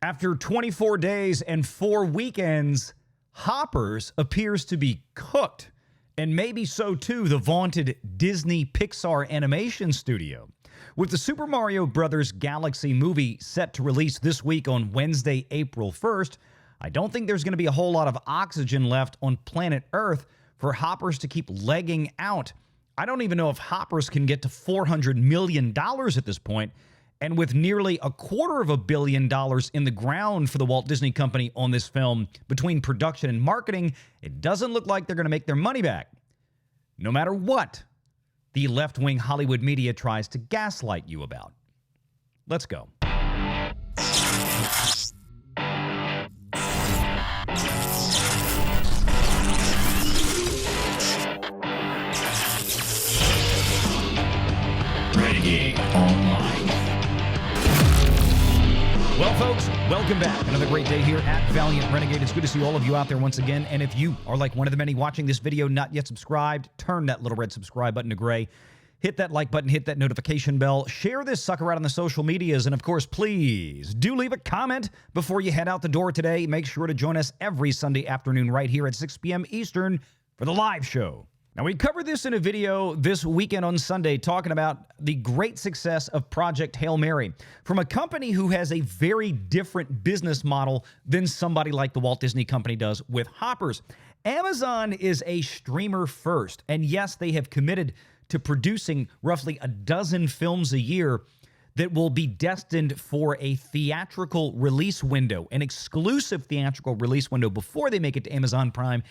After 24 days and 4 weekends, Hoppers appears to be cooked, and maybe so too the vaunted Disney Pixar animation studio. With the Super Mario Bros. Galaxy movie set to release this week on Wednesday, April 1st, I don't think there's going to be a whole lot of oxygen left on planet Earth for Hoppers to keep legging out. I don't even know if Hoppers can get to $400 million at this point. And with nearly $250 million in the ground for the Walt Disney Company on this film between production and marketing, it doesn't look like they're going to make their money back. No matter what the left-wing Hollywood media tries to gaslight you about. Let's go. Renegade Online. Well, folks, welcome back. Another great day here at Valiant Renegade. It's good to see all of you out there once again. And if you are like one of the many watching this video, not yet subscribed, turn that little red subscribe button to gray. Hit that like button, hit that notification bell, share this sucker out on the social medias, and of course, please do leave a comment before you head out the door today. Make sure to join us every Sunday afternoon right here at 6 p.m. Eastern for the live show. Now, we covered this in a video this weekend on Sunday talking about the great success of Project Hail Mary from a company who has a very different business model than somebody like the Walt Disney Company does with Hoppers. Amazon is a streamer first, and yes, they have committed to producing roughly a dozen films a year that will be destined for a theatrical release window, an exclusive theatrical release window before they make it to Amazon Prime.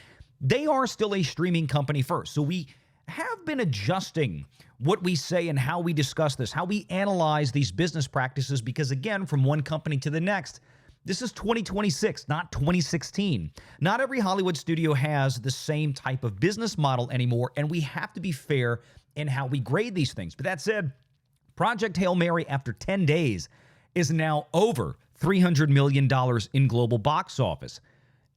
They are still a streaming company first. So we have been adjusting what we say and how we discuss this, how we analyze these business practices, because again, from one company to the next, this is 2026, not 2016. Not every Hollywood studio has the same type of business model anymore, and we have to be fair in how we grade these things. But that said, Project Hail Mary, after 10 days, is now over $300 million in global box office.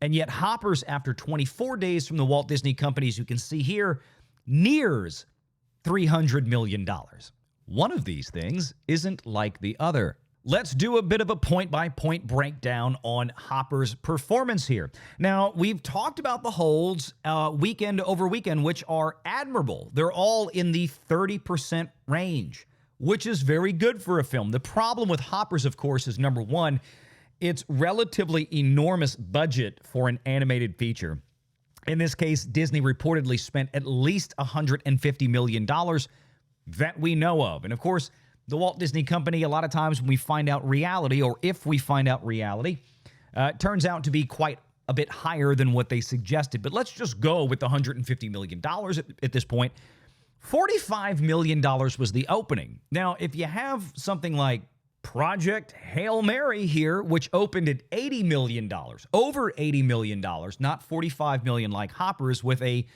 And yet Hoppers, after 24 days from the Walt Disney Company, as you can see here, nears $300 million. One of these things isn't like the other. Let's do a bit of a point-by-point breakdown on Hopper's performance here. Now, we've talked about the holds weekend over weekend, which are admirable. They're all in the 30% range, which is very good for a film. The problem with Hoppers, of course, is number one, its relatively enormous budget for an animated feature. In this case, Disney reportedly spent at least $150 million that we know of. And of course, the Walt Disney Company, a lot of times when we find out reality, or if we find out reality, it turns out to be quite a bit higher than what they suggested. But let's just go with the $150 million at this point. $45 million was the opening. Now, if you have something like Project Hail Mary here, which opened at $80 million, over $80 million, not $45 million like Hoppers, with a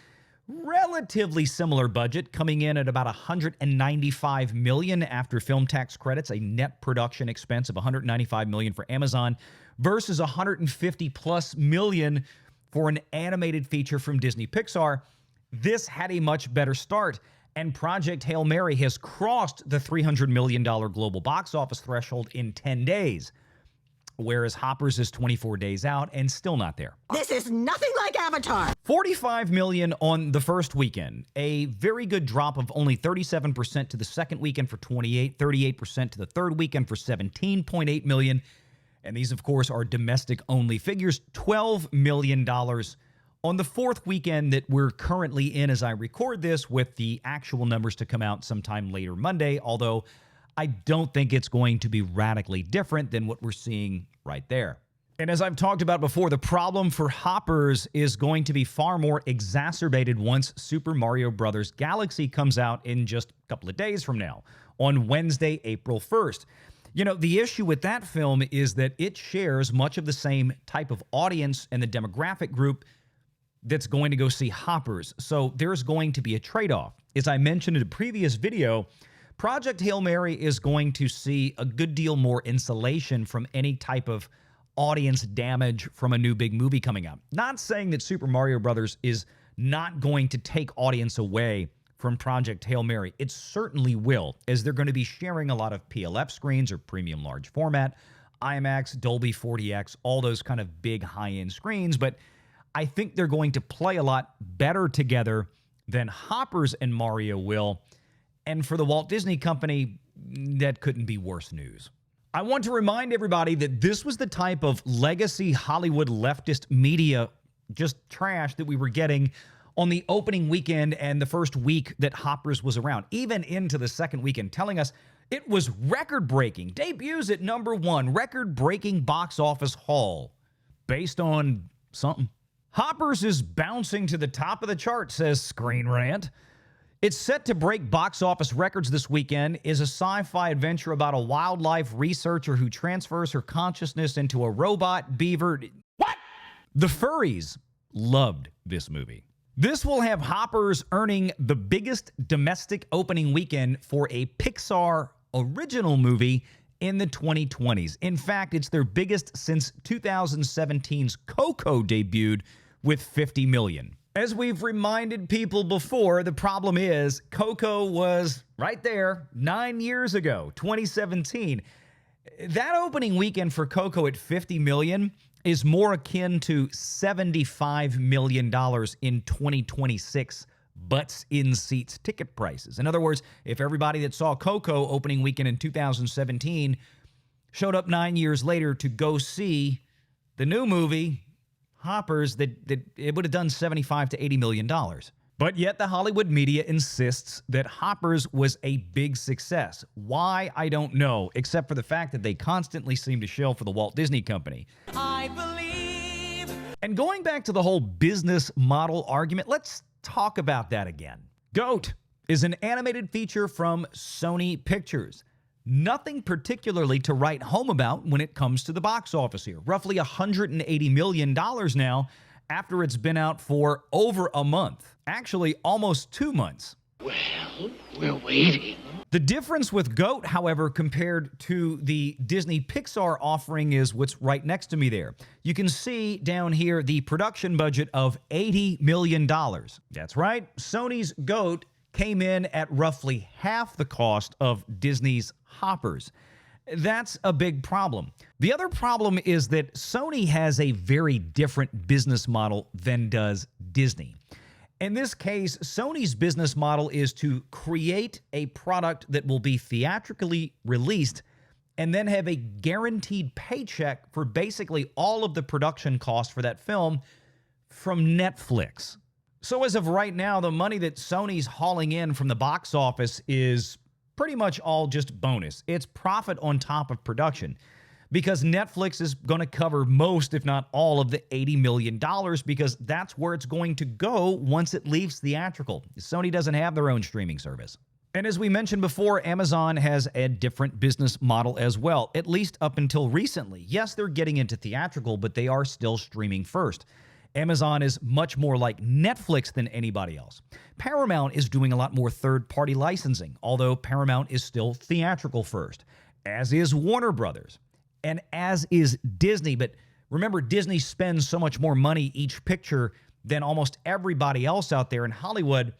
relatively similar budget, coming in at about $195 million after film tax credits, a net production expense of $195 million for Amazon versus $150+ million for an animated feature from Disney Pixar. This had a much better start. And Project Hail Mary has crossed the $300 million global box office threshold in 10 days, whereas Hoppers is 24 days out and still not there. This is nothing like Avatar. $45 million on the first weekend, a very good drop of only 37% to the second weekend for 38% to the third weekend for 17.8 million. And these, of course, are domestic-only figures. $12 million on the fourth weekend that we're currently in as I record this, with the actual numbers to come out sometime later Monday, although I don't think it's going to be radically different than what we're seeing right there. And as I've talked about before, the problem for Hoppers is going to be far more exacerbated once Super Mario Bros. Galaxy comes out in just a couple of days from now, on Wednesday, April 1st. You know, the issue with that film is that it shares much of the same type of audience and the demographic group that's going to go see Hoppers. So there's going to be a trade-off. As I mentioned in a previous video, Project Hail Mary is going to see a good deal more insulation from any type of audience damage from a new big movie coming out. Not saying that Super Mario Bros. Is not going to take audience away from Project Hail Mary. It certainly will, as they're going to be sharing a lot of PLF screens or premium large format. IMAX, Dolby 40X, all those kind of big high-end screens, but I think they're going to play a lot better together than Hoppers and Mario will. And for the Walt Disney Company, that couldn't be worse news. I want to remind everybody that this was the type of legacy Hollywood leftist media, just trash, that we were getting on the opening weekend and the first week that Hoppers was around, even into the second weekend, telling us it was record-breaking, debuts at #1, record-breaking box office haul, based on something. Hoppers is bouncing to the top of the chart, says Screen Rant. It's set to break box office records this weekend, is a sci-fi adventure about a wildlife researcher who transfers her consciousness into a robot beaver. What? The furries loved this movie. This will have Hoppers earning the biggest domestic opening weekend for a Pixar original movie in the 2020s. In fact, it's their biggest since 2017's Coco debuted with $50 million. As we've reminded people before, the problem is Coco was right there 9 years ago, 2017. That opening weekend for Coco at $50 million is more akin to $75 million in 2026 butts in seats ticket prices. In other words, if everybody that saw Coco opening weekend in 2017 showed up 9 years later to go see the new movie, Hoppers, that it would have done $75 to $80 million. But yet the Hollywood media insists that Hoppers was a big success. Why, I don't know, except for the fact that they constantly seem to shill for the Walt Disney Company. I believe. And going back to the whole business model argument, let's talk about that again. GOAT is an animated feature from Sony Pictures. Nothing particularly to write home about when it comes to the box office here. Roughly $180 million now after it's been out for over a month. Actually, almost 2 months. Well, we're waiting. The difference with GOAT, however, compared to the Disney Pixar offering is what's right next to me there. You can see down here the production budget of $80 million. That's right, Sony's GOAT came in at roughly half the cost of Disney's Hoppers. That's a big problem. The other problem is that Sony has a very different business model than does Disney. In this case, Sony's business model is to create a product that will be theatrically released and then have a guaranteed paycheck for basically all of the production costs for that film from Netflix. So as of right now, the money that Sony's hauling in from the box office is pretty much all just bonus. It's profit on top of production, because Netflix is going to cover most, if not all, of the $80 million, because that's where it's going to go once it leaves theatrical. Sony doesn't have their own streaming service. And as we mentioned before, Amazon has a different business model as well, at least up until recently. Yes, they're getting into theatrical, but they are still streaming first. Amazon is much more like Netflix than anybody else. Paramount is doing a lot more third-party licensing, although Paramount is still theatrical first, as is Warner Brothers, and as is Disney. But remember, Disney spends so much more money each picture than almost everybody else out there in Hollywood.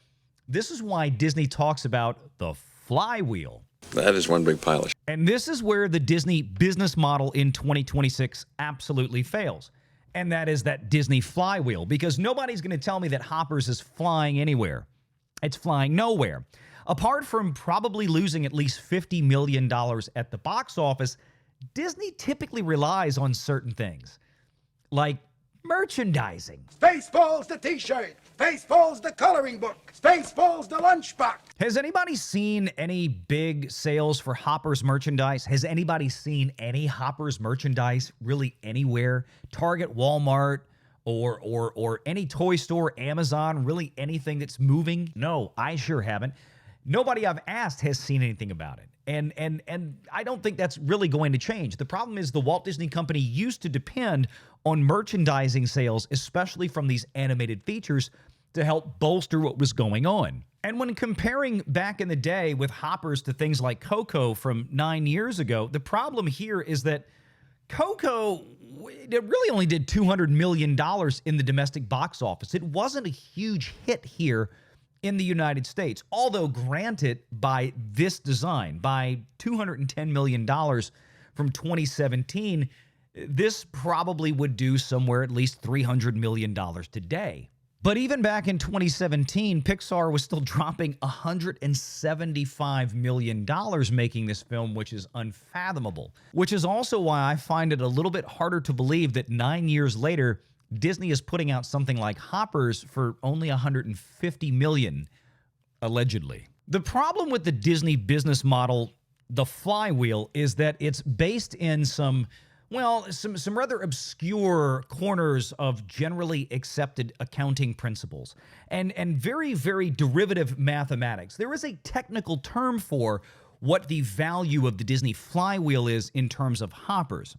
This is why Disney talks about the flywheel. That is one big pile of shit. And this is where the Disney business model in 2026 absolutely fails. And that is that Disney flywheel, because nobody's going to tell me that Hoppers is flying anywhere. It's flying nowhere. Apart from probably losing at least $50 million at the box office, Disney typically relies on certain things, like merchandising. Spaceballs the t-shirt, Spaceballs the coloring book, Spaceballs the lunchbox. Has anybody seen any big sales for Hoppers merchandise? Has anybody seen any Hoppers merchandise really anywhere? Target, Walmart, or any toy store, Amazon, really anything that's moving? No, I sure haven't. Nobody I've asked has seen anything about it. And I don't think that's really going to change. The problem is the Walt Disney Company used to depend on merchandising sales, especially from these animated features, to help bolster what was going on. And when comparing back in the day with Hoppers to things like Coco from 9 years ago, the problem here is that Coco, it really only did $200 million in the domestic box office. It wasn't a huge hit here in the United States, although granted by this design, by $210 million from 2017, this probably would do somewhere at least $300 million today. But even back in 2017, Pixar was still dropping $175 million making this film, which is unfathomable. Which is also why I find it a little bit harder to believe that 9 years later, Disney is putting out something like Hoppers for only $150 million, allegedly. The problem with the Disney business model, the Flywheel, is that it's based in some rather obscure corners of generally accepted accounting principles and very, very derivative mathematics. There is a technical term for what the value of the Disney Flywheel is in terms of Hoppers.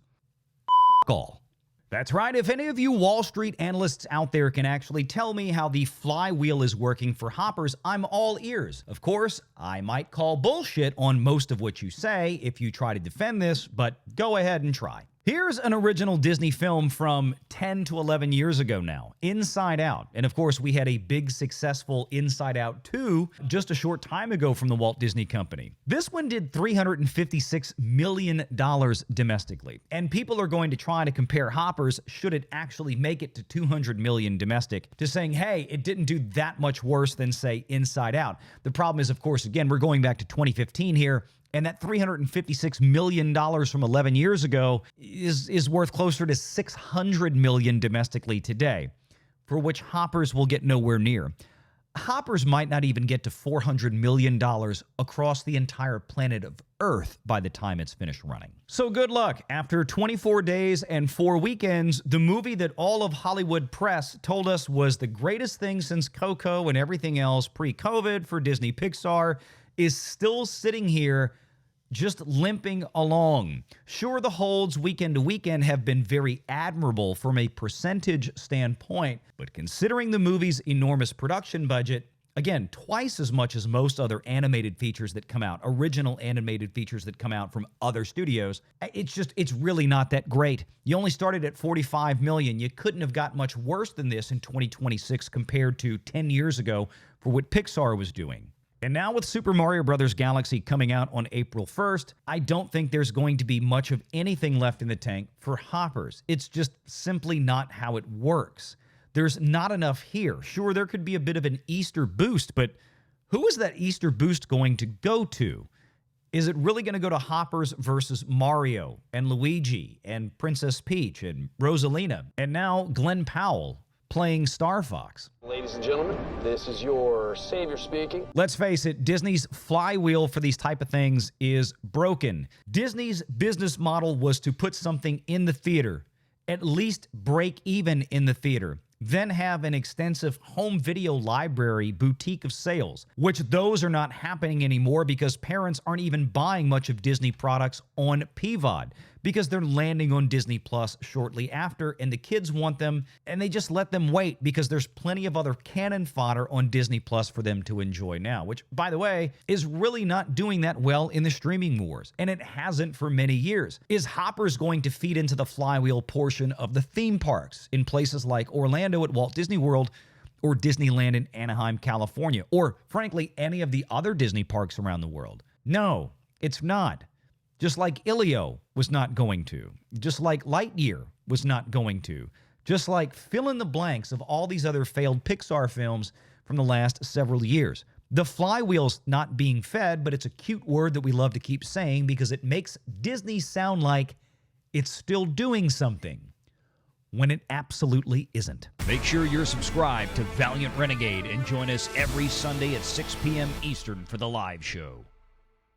F*** all. That's right. If any of you Wall Street analysts out there can actually tell me how the Flywheel is working for Hoppers, I'm all ears. Of course, I might call bullshit on most of what you say if you try to defend this, but go ahead and try. Here's an original Disney film from 10 to 11 years ago now, Inside Out. And of course, we had a big successful Inside Out 2 just a short time ago from the Walt Disney Company. This one did $356 million domestically. And people are going to try to compare Hoppers, should it actually make it to $200 million domestic, to saying, hey, it didn't do that much worse than, say, Inside Out. The problem is, of course, again, we're going back to 2015 here. And that $356 million from 11 years ago is worth closer to $600 million domestically today, for which Hoppers will get nowhere near. Hoppers might not even get to $400 million across the entire planet of Earth by the time it's finished running. So good luck. After 24 days and 4 weekends, the movie that all of Hollywood press told us was the greatest thing since Coco and everything else pre-COVID for Disney Pixar is still sitting here just limping along. Sure, the holds weekend to weekend have been very admirable from a percentage standpoint, but considering the movie's enormous production budget, again, twice as much as most other animated features that come out, original animated features that come out from other studios, it's really not that great. You only started at $45 million. You couldn't have got much worse than this in 2026 compared to 10 years ago for what Pixar was doing. And now with Super Mario Bros. Galaxy coming out on April 1st, I don't think there's going to be much of anything left in the tank for Hoppers. It's just simply not how it works. There's not enough here. Sure, there could be a bit of an Easter boost, but who is that Easter boost going to go to? Is it really going to go to Hoppers versus Mario and Luigi and Princess Peach and Rosalina and now Glenn Powell playing Star Fox? Ladies and gentlemen, this is your savior speaking. Let's face it, Disney's flywheel for these type of things is broken. Disney's business model was to put something in the theater, at least break even in the theater, then have an extensive home video library boutique of sales, which those are not happening anymore because parents aren't even buying much of Disney products on PVOD because they're landing on Disney Plus shortly after, and the kids want them, and they just let them wait because there's plenty of other cannon fodder on Disney Plus for them to enjoy now, which, by the way, is really not doing that well in the streaming wars, and it hasn't for many years. Is Hoppers going to feed into the flywheel portion of the theme parks in places like Orlando at Walt Disney World or Disneyland in Anaheim, California, or, frankly, any of the other Disney parks around the world? No, it's not. Just like Ilio was not going to. Just like Lightyear was not going to. Just like fill in the blanks of all these other failed Pixar films from the last several years. The flywheel's not being fed, but it's a cute word that we love to keep saying because it makes Disney sound like it's still doing something when it absolutely isn't. Make sure you're subscribed to Valiant Renegade and join us every Sunday at 6 p.m. Eastern for the live show.